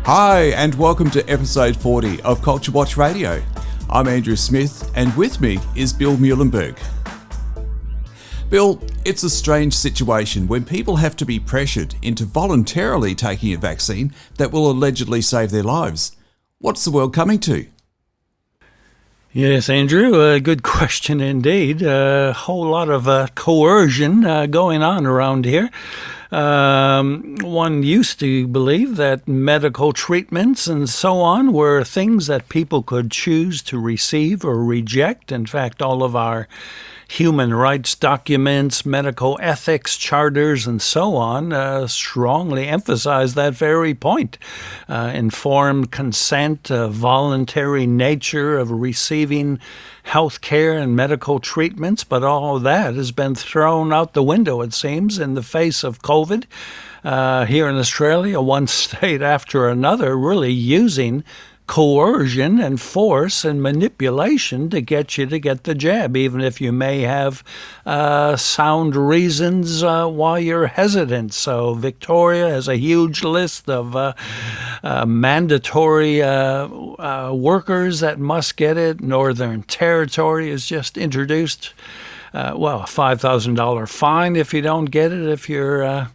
Hi, and welcome to episode 40 of CultureWatch Radio. I'm Andrew Smith, and with me is Bill Muhlenberg. Bill, it's a strange situation when people have to be pressured into voluntarily taking a vaccine that will allegedly save their lives. What's the world coming to? Yes, Andrew, a good question indeed. A whole lot of coercion going on around here. One used to believe that medical treatments and so on were things that people could choose to receive or reject. In fact, all of our human rights documents, medical ethics charters, and so on strongly emphasize that very point. Informed consent, voluntary nature of receiving health care and medical treatments, but all of that has been thrown out the window, it seems, in the face of COVID. Here in Australia, one state after another really using coercion and force and manipulation to get you to get the jab, even if you may have sound reasons why you're hesitant. So Victoria has a huge list of mandatory workers that must get it. Northern Territory has just introduced, a $5,000 fine if you don't get it, if you're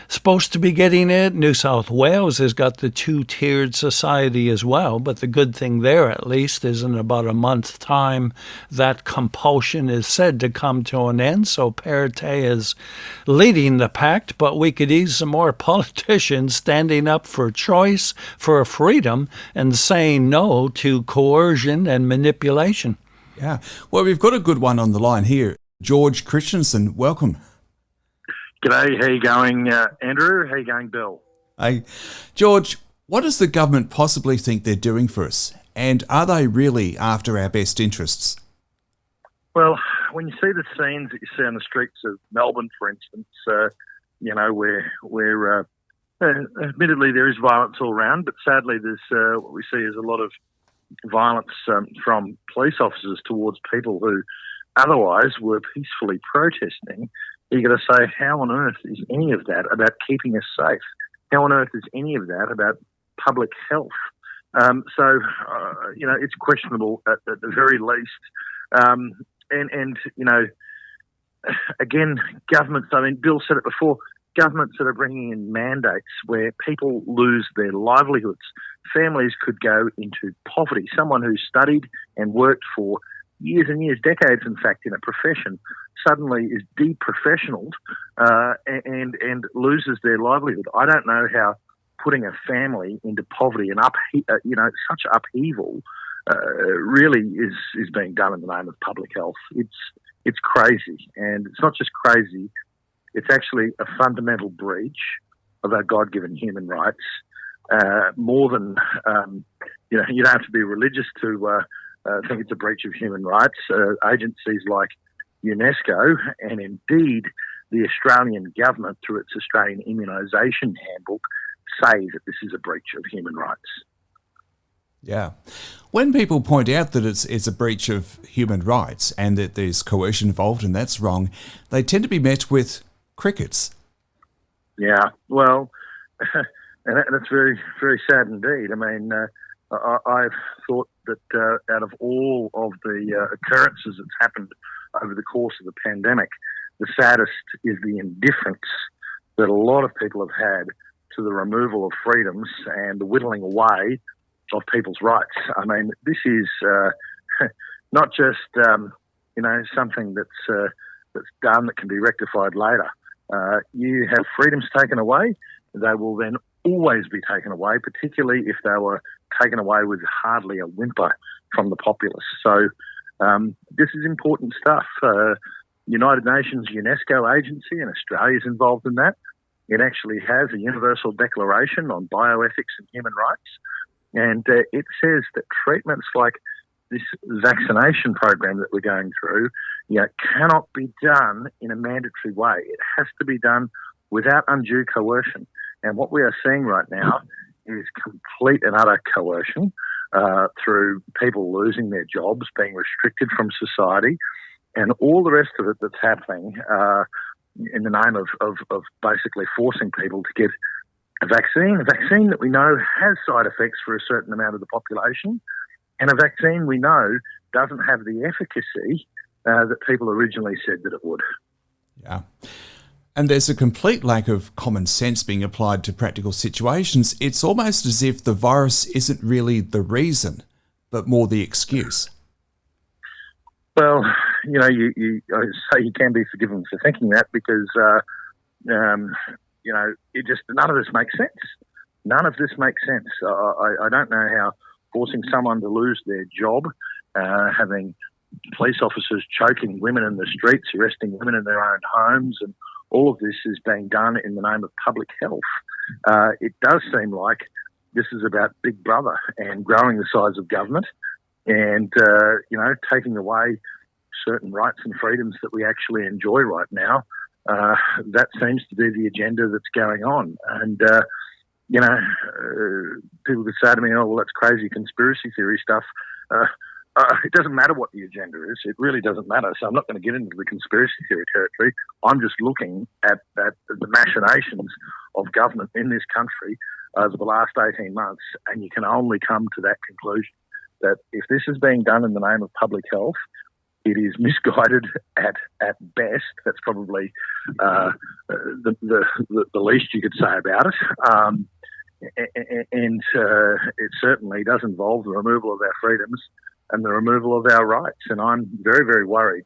supposed to be getting it. New South Wales has got the two-tiered society as well, but the good thing there at least is in about a month's time that compulsion is said to come to an end. So Perrottet is leading the pack, but we could use some more politicians standing up for choice, for freedom, and saying no to coercion and manipulation. Yeah, well, we've got a good one on the line here. George Christensen, welcome. G'day, how you going, Andrew? How you going, Bill? Hey, George, what does the government possibly think they're doing for us? And are they really after our best interests? Well, when you see the scenes that you see on the streets of Melbourne, for instance, where admittedly there is violence all around, but sadly there's what we see is a lot of violence from police officers towards people who otherwise were peacefully protesting. You've got to say, how on earth is any of that about keeping us safe? How on earth is any of that about public health? It's questionable at the very least. Again, governments, I mean, Bill said it before, governments that are bringing in mandates where people lose their livelihoods. Families could go into poverty. Someone who studied and worked for years and years, decades, in fact, in a profession, suddenly is deprofessionaled and loses their livelihood. I don't know how putting a family into poverty and such upheaval really is being done in the name of public health. It's crazy, and it's not just crazy; it's actually a fundamental breach of our God-given human rights. More than you don't have to be religious to think it's a breach of human rights. Agencies like UNESCO and indeed the Australian government through its Australian Immunisation Handbook say that this is a breach of human rights. Yeah. When people point out that it's a breach of human rights and that there's coercion involved and that's wrong, they tend to be met with crickets. Yeah, well, and that's very, very sad indeed. I mean, I've thought that out of all of the occurrences that's happened over the course of the pandemic, the saddest is the indifference that a lot of people have had to the removal of freedoms and the whittling away of people's rights. I mean, this is not just something that's done that can be rectified later. You have freedoms taken away; they will then always be taken away, particularly if they were taken away with hardly a whimper from the populace. So this is important stuff. United Nations UNESCO agency, and Australia is involved in that. It actually has a Universal Declaration on Bioethics and Human Rights, and it says that treatments like this vaccination program that we're going through, cannot be done in a mandatory way. It has to be done without undue coercion. And what we are seeing right now is complete and utter coercion through people losing their jobs, being restricted from society, and all the rest of it that's happening in the name of basically forcing people to get a vaccine that we know has side effects for a certain amount of the population, and a vaccine we know doesn't have the efficacy that people originally said that it would. Yeah. And there's a complete lack of common sense being applied to practical situations. It's almost as if the virus isn't really the reason, but more the excuse. Well, you know, I say you can be forgiven for thinking that because, you know, none of this makes sense. None of this makes sense. I don't know how forcing someone to lose their job, having police officers choking women in the streets, arresting women in their own homes, and all of this is being done in the name of public health. It does seem like this is about Big Brother and growing the size of government and, you know, taking away certain rights and freedoms that we actually enjoy right now. That seems to be the agenda that's going on. And, you know, people could say to me, oh, well, that's crazy conspiracy theory stuff. It doesn't matter what the agenda is. It really doesn't matter. So I'm not going to get into the conspiracy theory territory. I'm just looking at the machinations of government in this country over the last 18 months, and you can only come to that conclusion, that if this is being done in the name of public health, it is misguided at best. That's probably the least you could say about it. And it certainly does involve the removal of our freedoms and the removal of our rights. And I'm very, very worried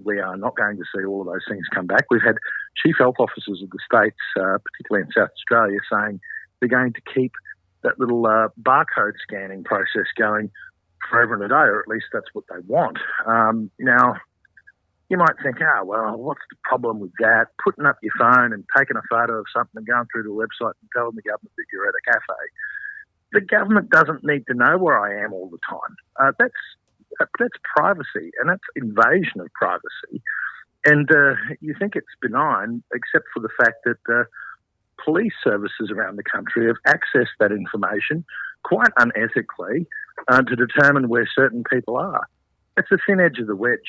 we are not going to see all of those things come back. We've had chief health officers of the states, particularly in South Australia, saying they're going to keep that little barcode scanning process going forever and a day, or at least that's what they want. Now, you might think, well, what's the problem with that? Putting up your phone and taking a photo of something and going through the website and telling the government that you're at a cafe. The government doesn't need to know where I am all the time. That's privacy, and that's invasion of privacy. And you think it's benign, except for the fact that police services around the country have accessed that information quite unethically to determine where certain people are. It's the thin edge of the wedge.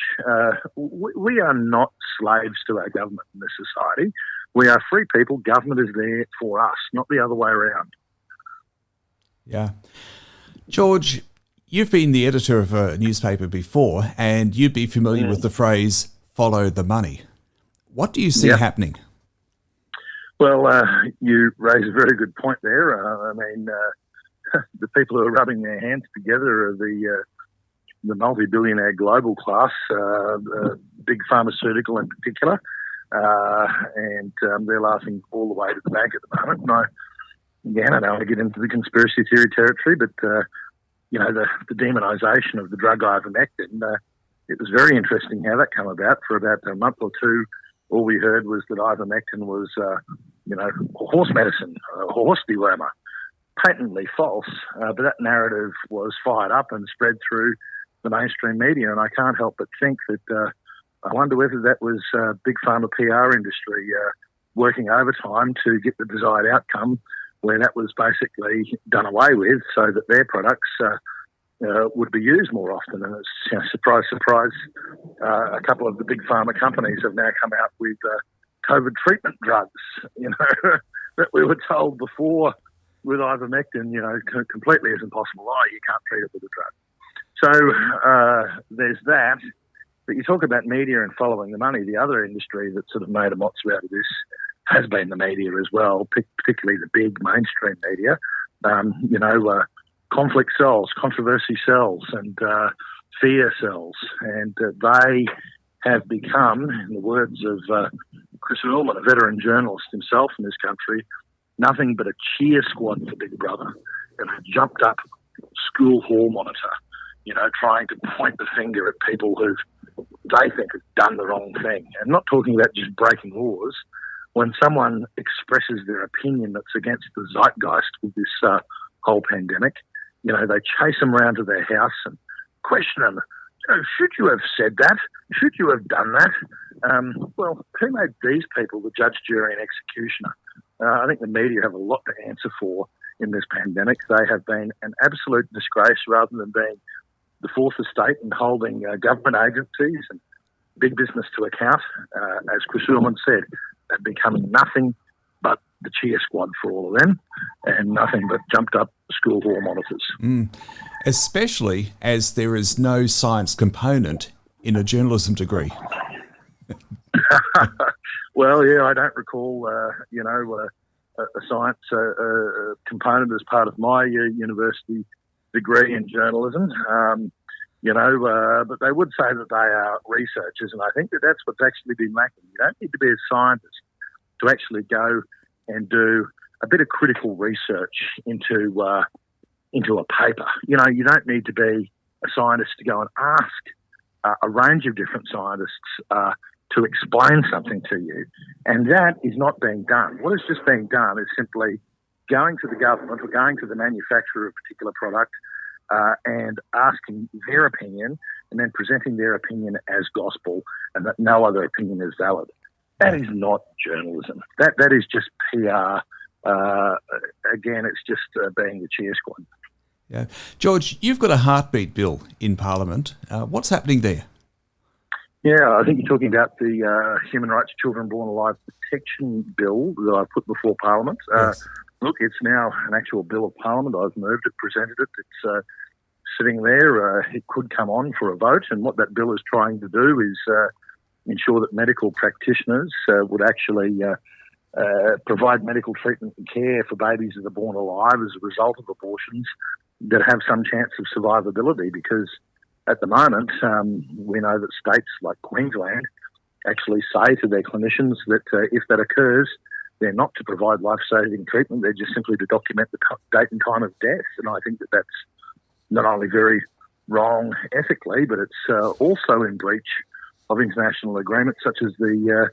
We are not slaves to our government in this society. We are free people. Government is there for us, not the other way around. Yeah. George, you've been the editor of a newspaper before, and you'd be familiar with the phrase, follow the money. What do you see happening? Well, you raise a very good point there. I mean, the people who are rubbing their hands together are the multi-billionaire global class, big pharmaceutical in particular, and they're laughing all the way to the bank at the moment. And I don't want to get into the conspiracy theory territory, but, you know, the demonisation of the drug ivermectin, it was very interesting how that came about. For about a month or two, all we heard was that ivermectin was, you know, horse medicine, horse dewormer. Patently false, but that narrative was fired up and spread through the mainstream media, and I can't help but think that I wonder whether that was big pharma PR industry working overtime to get the desired outcome, where that was basically done away with so that their products would be used more often. And it's, you know, surprise, surprise, a couple of the big pharma companies have now come out with COVID treatment drugs, you know, that we were told before with ivermectin, you know, completely isn't possible. You can't treat it with a drug. So there's that. But you talk about media and following the money. The other industry that sort of made a mozza out of this has been the media as well, particularly the big mainstream media. You know, conflict sells, controversy sells, and fear sells. And they have become, in the words of Chris Ullman, a veteran journalist himself in this country, nothing but a cheer squad for Big Brother, and a jumped up school hall monitor, you know, trying to point the finger at people who they think have done the wrong thing. And not talking about just breaking laws. When someone expresses their opinion that's against the zeitgeist with this whole pandemic, you know, they chase them around to their house and question them. You know, should you have said that? Should you have done that? Well, who made these people the judge, jury and executioner? I think the media have a lot to answer for in this pandemic. They have been an absolute disgrace rather than being the fourth estate and holding government agencies and big business to account. As Chris Ullman said, they're becoming nothing but the cheer squad for all of them, and nothing but jumped up school hall monitors. Especially as there is no science component in a journalism degree. Well, yeah, I don't recall, a science component as part of my university degree in journalism. But they would say that they are researchers, and I think that that's what's actually been lacking. You don't need to be a scientist to actually go and do a bit of critical research into a paper. You don't need to be a scientist to go and ask a range of different scientists to explain something to you, and that is not being done. What is just being done is simply going to the government or going to the manufacturer of a particular product and asking their opinion, and then presenting their opinion as gospel, and that no other opinion is valid. That is not journalism. That is just PR. Again, it's just being the cheer squad. Yeah, George, you've got a heartbeat bill in Parliament. What's happening there? Yeah, I think you're talking about the Human Rights of Children Born Alive Protection Bill that I put before Parliament. Yes. Look, it's now an actual bill of Parliament. I've moved it, presented it. It's sitting there. It could come on for a vote, and what that bill is trying to do is ensure that medical practitioners would actually provide medical treatment and care for babies that are born alive as a result of abortions that have some chance of survivability, because at the moment, we know that states like Queensland actually say to their clinicians that if that occurs, they're not to provide life-saving treatment, they're just simply to document the date and time of death. And I think that that's not only very wrong ethically, but it's also in breach of international agreements such as the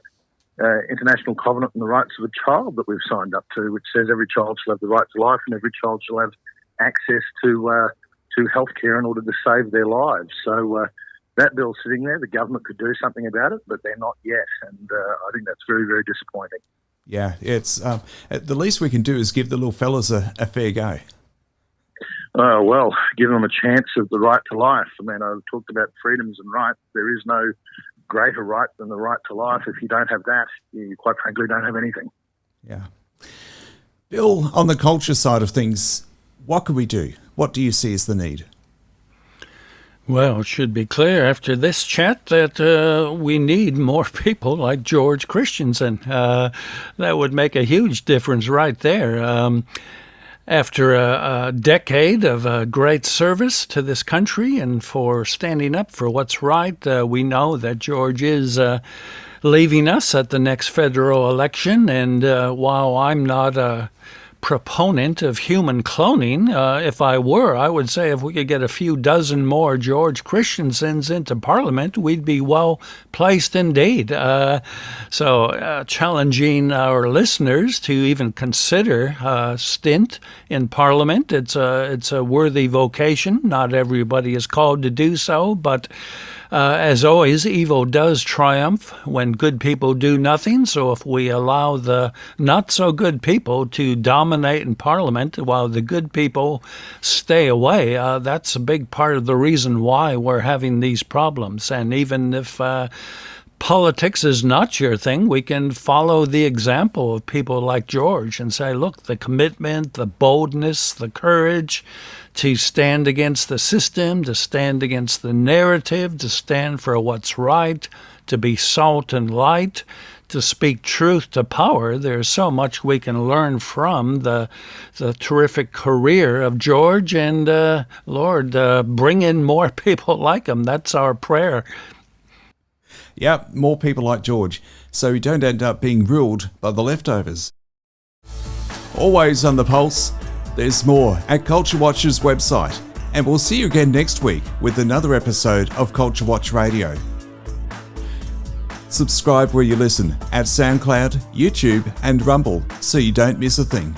International Covenant on the Rights of a Child that we've signed up to, which says every child shall have the right to life and every child shall have access to healthcare in order to save their lives. So that bill's sitting there. The government could do something about it, but they're not yet, and I think that's very, very disappointing. Yeah, it's the least we can do is give the little fellas a fair go. Oh, well, give them a chance of the right to life. I mean, I've talked about freedoms and rights. There is no greater right than the right to life. If you don't have that, you quite frankly don't have anything. Yeah. Bill, on the culture side of things, what can we do? What do you see as the need? Well, it should be clear after this chat that we need more people like George Christensen. That would make a huge difference right there. After a decade of great service to this country and for standing up for what's right, we know that George is leaving us at the next federal election. And while I'm not a proponent of human cloning, if I were, I would say if we could get a few dozen more George Christensens into Parliament, we'd be well placed indeed. So challenging our listeners to even consider a stint in Parliament. It's a worthy vocation. Not everybody is called to do so, but as always, evil does triumph when good people do nothing. So if we allow the not-so-good people to dominate in Parliament while the good people stay away, that's a big part of the reason why we're having these problems. And even if politics is not your thing, we can follow the example of people like George and say, look, the commitment, the boldness, the courage to stand against the system, to stand against the narrative, to stand for what's right, to be salt and light, to speak truth to power. There's so much we can learn from the terrific career of George, and Lord, bring in more people like him. That's our prayer. Yeah, more people like George, so we don't end up being ruled by the leftovers. Always on the pulse. There's more at Culture Watch's website, and we'll see you again next week with another episode of Culture Watch Radio. Subscribe where you listen at SoundCloud, YouTube and Rumble so you don't miss a thing.